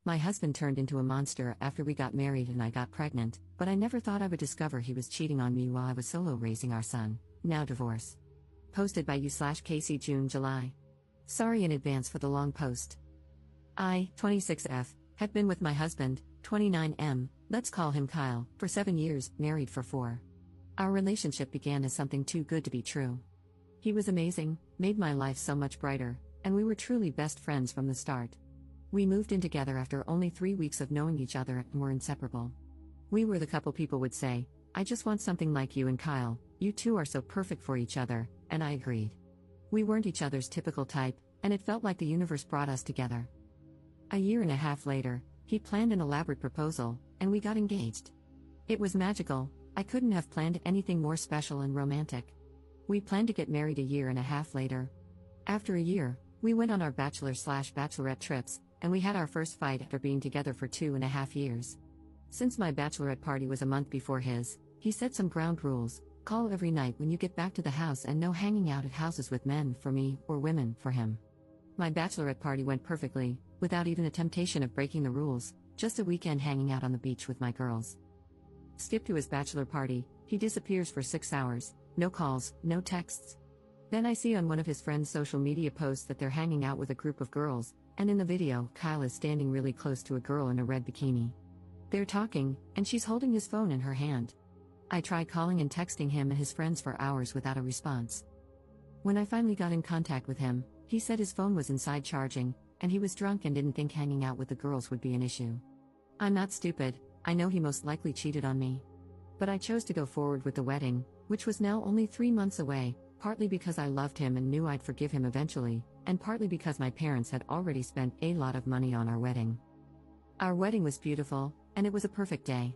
My husband turned into a monster after we got married and I got pregnant, but I never thought I would discover he was cheating on me while I was solo raising our son. Now divorce. Posted by you/Casey June July. Sorry in advance for the long post. I, 26F, have been with my husband, 29M, let's call him Kyle, for 7 years, married for 4. Our relationship began as something too good to be true. He was amazing, made my life so much brighter, and we were truly best friends from the start. We moved in together after only 3 weeks of knowing each other and were inseparable. We were the couple people would say, I just want something like you and Kyle, you two are so perfect for each other, and I agreed. We weren't each other's typical type, and it felt like the universe brought us together. A year and a half later, he planned an elaborate proposal, and we got engaged. It was magical, I couldn't have planned anything more special and romantic. We planned to get married a year and a half later. After a year, we went on our bachelor/bachelorette trips, and we had our first fight after being together for 2.5 years. Since my bachelorette party was a month before his, he set some ground rules: call every night when you get back to the house and no hanging out at houses with men for me or women for him. My bachelorette party went perfectly, without even a temptation of breaking the rules, just a weekend hanging out on the beach with my girls. Skip to his bachelor party, he disappears for 6 hours, no calls, no texts. Then I see on one of his friends' social media posts that they're hanging out with a group of girls, and in the video, Kyle is standing really close to a girl in a red bikini. They're talking, and she's holding his phone in her hand. I tried calling and texting him and his friends for hours without a response. When I finally got in contact with him, he said his phone was inside charging, and he was drunk and didn't think hanging out with the girls would be an issue. I'm not stupid, I know he most likely cheated on me. But I chose to go forward with the wedding, which was now only 3 months away, partly because I loved him and knew I'd forgive him eventually, and partly because my parents had already spent a lot of money on our wedding. Our wedding was beautiful, and it was a perfect day.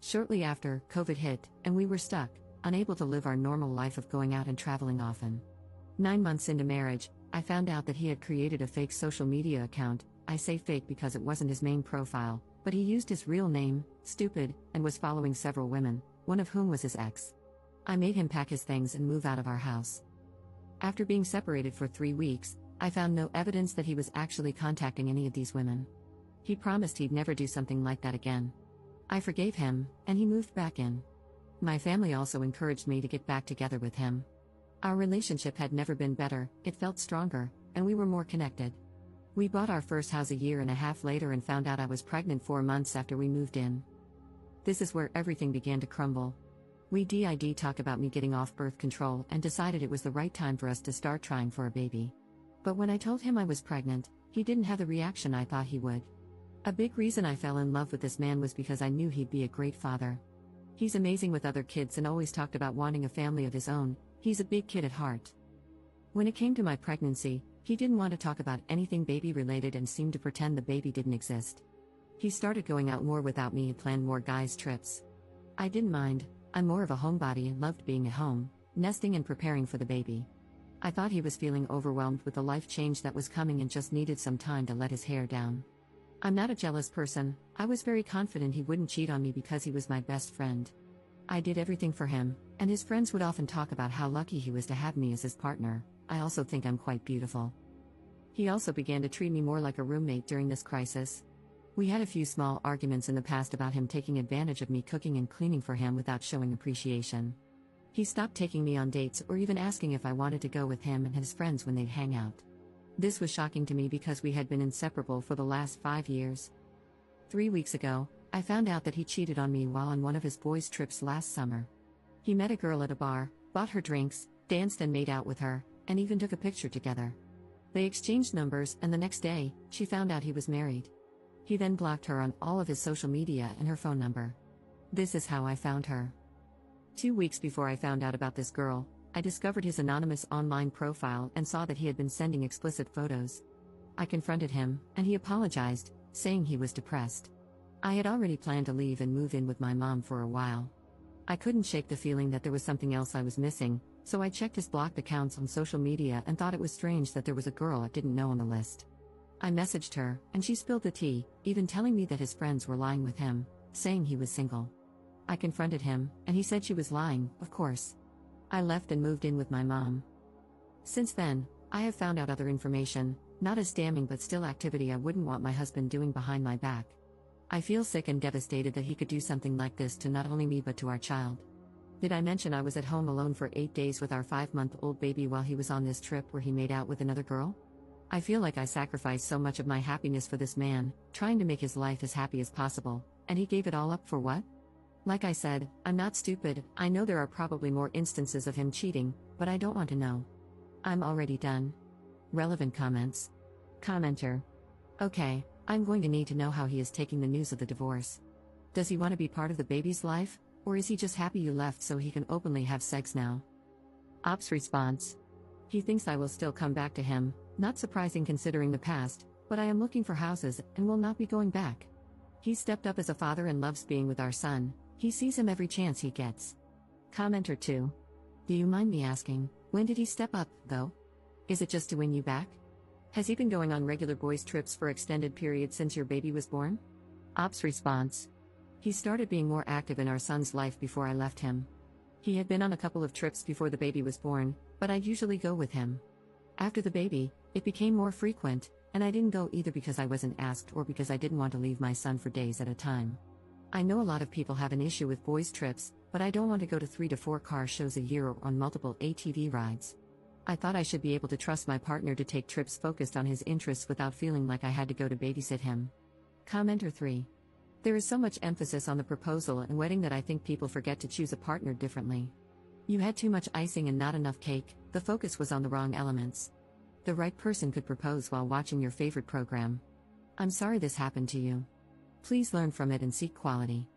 Shortly after, COVID hit, and we were stuck, unable to live our normal life of going out and traveling often. 9 months into marriage, I found out that he had created a fake social media account. I say fake because it wasn't his main profile, but he used his real name, Stupid, and was following several women, one of whom was his ex. I made him pack his things and move out of our house. After being separated for 3 weeks, I found no evidence that he was actually contacting any of these women. He promised he'd never do something like that again. I forgave him, and he moved back in. My family also encouraged me to get back together with him. Our relationship had never been better, it felt stronger, and we were more connected. We bought our first house a year and a half later and found out I was pregnant 4 months after we moved in. This is where everything began to crumble. We did talk about me getting off birth control and decided it was the right time for us to start trying for a baby. But when I told him I was pregnant, he didn't have the reaction I thought he would. A big reason I fell in love with this man was because I knew he'd be a great father. He's amazing with other kids and always talked about wanting a family of his own. He's a big kid at heart. When it came to my pregnancy, he didn't want to talk about anything baby related and seemed to pretend the baby didn't exist. He started going out more without me and planned more guys' trips. I didn't mind, I'm more of a homebody and loved being at home, nesting and preparing for the baby. I thought he was feeling overwhelmed with the life change that was coming and just needed some time to let his hair down. I'm not a jealous person, I was very confident he wouldn't cheat on me because he was my best friend. I did everything for him, and his friends would often talk about how lucky he was to have me as his partner. I also think I'm quite beautiful. He also began to treat me more like a roommate during this crisis. We had a few small arguments in the past about him taking advantage of me cooking and cleaning for him without showing appreciation. He stopped taking me on dates or even asking if I wanted to go with him and his friends when they'd hang out. This was shocking to me because we had been inseparable for the last 5 years. 3 weeks ago, I found out that he cheated on me while on one of his boys' trips last summer. He met a girl at a bar, bought her drinks, danced and made out with her, and even took a picture together. They exchanged numbers, and the next day, she found out he was married. He then blocked her on all of his social media and her phone number. This is how I found her. 2 weeks before I found out about this girl, I discovered his anonymous online profile and saw that he had been sending explicit photos. I confronted him, and he apologized, saying he was depressed. I had already planned to leave and move in with my mom for a while. I couldn't shake the feeling that there was something else I was missing, so I checked his blocked accounts on social media and thought it was strange that there was a girl I didn't know on the list. I messaged her, and she spilled the tea, even telling me that his friends were lying with him, saying he was single. I confronted him, and he said she was lying, of course. I left and moved in with my mom. Since then, I have found out other information, Not as damning but still activity I wouldn't want my husband doing behind my back. I feel sick and devastated that he could do something like this to not only me but to our child. Did I mention I was at home alone for 8 days with our 5-month-old baby while he was on this trip where he made out with another girl? I feel like I sacrificed so much of my happiness for this man, trying to make his life as happy as possible, and he gave it all up for what? Like I said, I'm not stupid. I know there are probably more instances of him cheating, but I don't want to know. I'm already done. Relevant comments. Commenter. Okay, I'm going to need to know how he is taking the news of the divorce. Does he want to be part of the baby's life, or is he just happy you left so he can openly have sex now? Ops response. He thinks I will still come back to him, not surprising considering the past, but I am looking for houses and will not be going back. He stepped up as a father and loves being with our son. He sees him every chance he gets. Commenter 2. Do you mind me asking, when did he step up, though? Is it just to win you back? Has he been going on regular boys' trips for extended periods since your baby was born? Ops response. He started being more active in our son's life before I left him. He had been on a couple of trips before the baby was born, but I'd usually go with him. After the baby, it became more frequent, and I didn't go either because I wasn't asked or because I didn't want to leave my son for days at a time. I know a lot of people have an issue with boys' trips, but I don't want to go to 3 to 4 car shows a year or on multiple ATV rides. I thought I should be able to trust my partner to take trips focused on his interests without feeling like I had to go to babysit him. Commenter 3. There is so much emphasis on the proposal and wedding that I think people forget to choose a partner differently. You had too much icing and not enough cake. The focus was on the wrong elements. The right person could propose while watching your favorite program. I'm sorry this happened to you. Please learn from it and seek quality.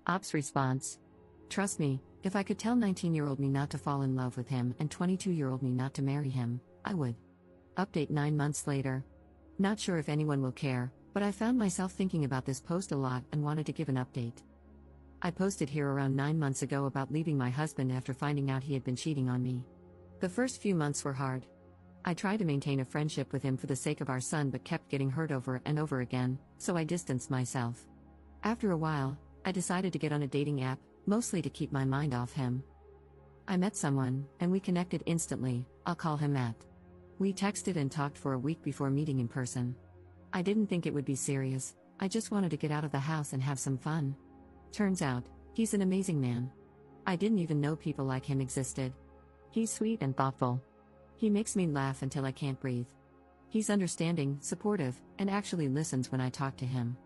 Ops response. Trust me, if I could tell 19-year-old me not to fall in love with him and 22-year-old me not to marry him, I would. Update 9 months later. Not sure if anyone will care, but I found myself thinking about this post a lot and wanted to give an update. I posted here around 9 months ago about leaving my husband after finding out he had been cheating on me. The first few months were hard. I tried to maintain a friendship with him for the sake of our son but kept getting hurt over and over again, so I distanced myself. After a while, I decided to get on a dating app, mostly to keep my mind off him. I met someone, and we connected instantly. I'll call him Matt. We texted and talked for a week before meeting in person. I didn't think it would be serious, I just wanted to get out of the house and have some fun. Turns out, he's an amazing man. I didn't even know people like him existed. He's sweet and thoughtful. He makes me laugh until I can't breathe. He's understanding, supportive, and actually listens when I talk to him.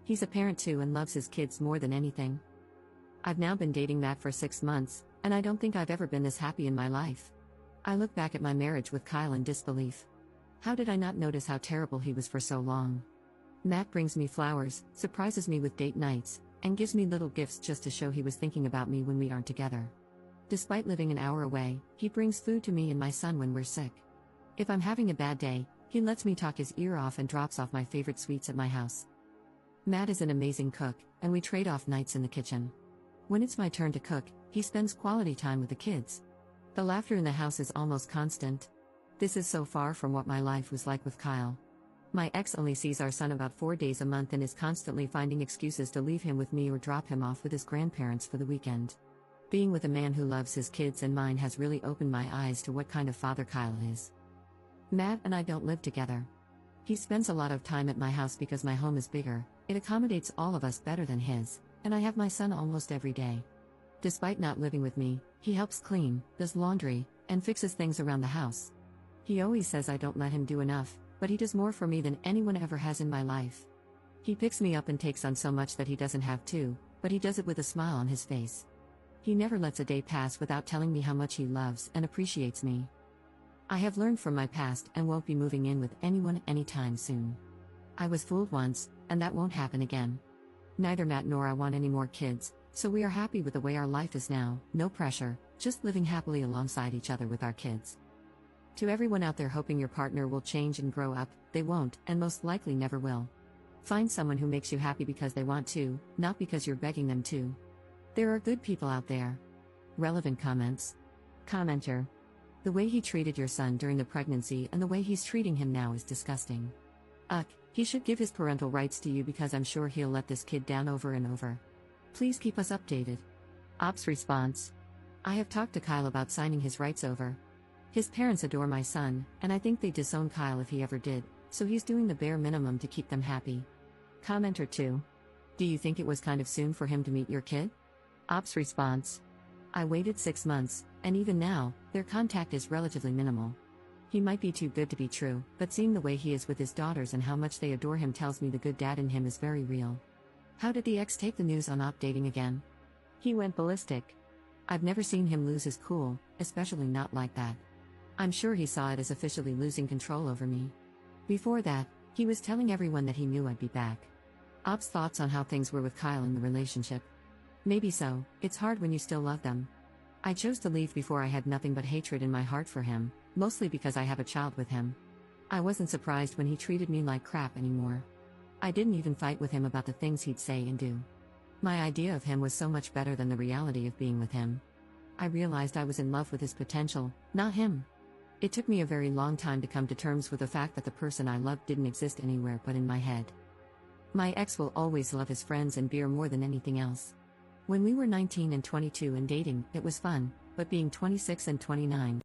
He's a parent too and loves his kids more than anything. I've now been dating Matt for 6 months, and I don't think I've ever been this happy in my life. I look back at my marriage with Kyle in disbelief. How did I not notice how terrible he was for so long? Matt brings me flowers, surprises me with date nights, and gives me little gifts just to show he was thinking about me when we aren't together. Despite living an hour away, he brings food to me and my son when we're sick. If I'm having a bad day, he lets me talk his ear off and drops off my favorite sweets at my house. Matt is an amazing cook, and we trade off nights in the kitchen. When it's my turn to cook, he spends quality time with the kids. The laughter in the house is almost constant. This is so far from what my life was like with Kyle. My ex only sees our son about 4 days a month and is constantly finding excuses to leave him with me or drop him off with his grandparents for the weekend. Being with a man who loves his kids and mine has really opened my eyes to what kind of father Kyle is. Matt and I don't live together. He spends a lot of time at my house because my home is bigger, it accommodates all of us better than his, and I have my son almost every day. Despite not living with me, he helps clean, does laundry, and fixes things around the house. He always says I don't let him do enough, but he does more for me than anyone ever has in my life. He picks me up and takes on so much that he doesn't have to, but he does it with a smile on his face. He never lets a day pass without telling me how much he loves and appreciates me. I have learned from my past and won't be moving in with anyone anytime soon. I was fooled once, and that won't happen again. Neither Matt nor I want any more kids, so we are happy with the way our life is now, no pressure, just living happily alongside each other with our kids. To everyone out there hoping your partner will change and grow up, they won't, and most likely never will. Find someone who makes you happy because they want to, not because you're begging them to. There are good people out there. Relevant comments. Commenter. The way he treated your son during the pregnancy and the way he's treating him now is disgusting. He should give his parental rights to you because I'm sure he'll let this kid down over and over. Please keep us updated. Ops response. I have talked to Kyle about signing his rights over. His parents adore my son, and I think they'd disown Kyle if he ever did, So he's doing the bare minimum to keep them happy. Commenter 2. Do you think it was kind of soon for him to meet your kid? Ops response. I waited 6 months, and even now, their contact is relatively minimal. He might be too good to be true, but seeing the way he is with his daughters and how much they adore him tells me the good dad in him is very real. How did the ex take the news on Op dating again? He went ballistic. I've never seen him lose his cool, especially not like that. I'm sure he saw it as officially losing control over me. Before that, he was telling everyone that he knew I'd be back. Op's thoughts on how things were with Kyle in the relationship. Maybe so, it's hard when you still love them. I chose to leave before I had nothing but hatred in my heart for him, mostly because I have a child with him. I wasn't surprised when he treated me like crap anymore. I didn't even fight with him about the things he'd say and do. My idea of him was so much better than the reality of being with him. I realized I was in love with his potential, not him. It took me a very long time to come to terms with the fact that the person I loved didn't exist anywhere but in my head. My ex will always love his friends and beer more than anything else. When we were 19 and 22 and dating, it was fun, but being 26 and 29,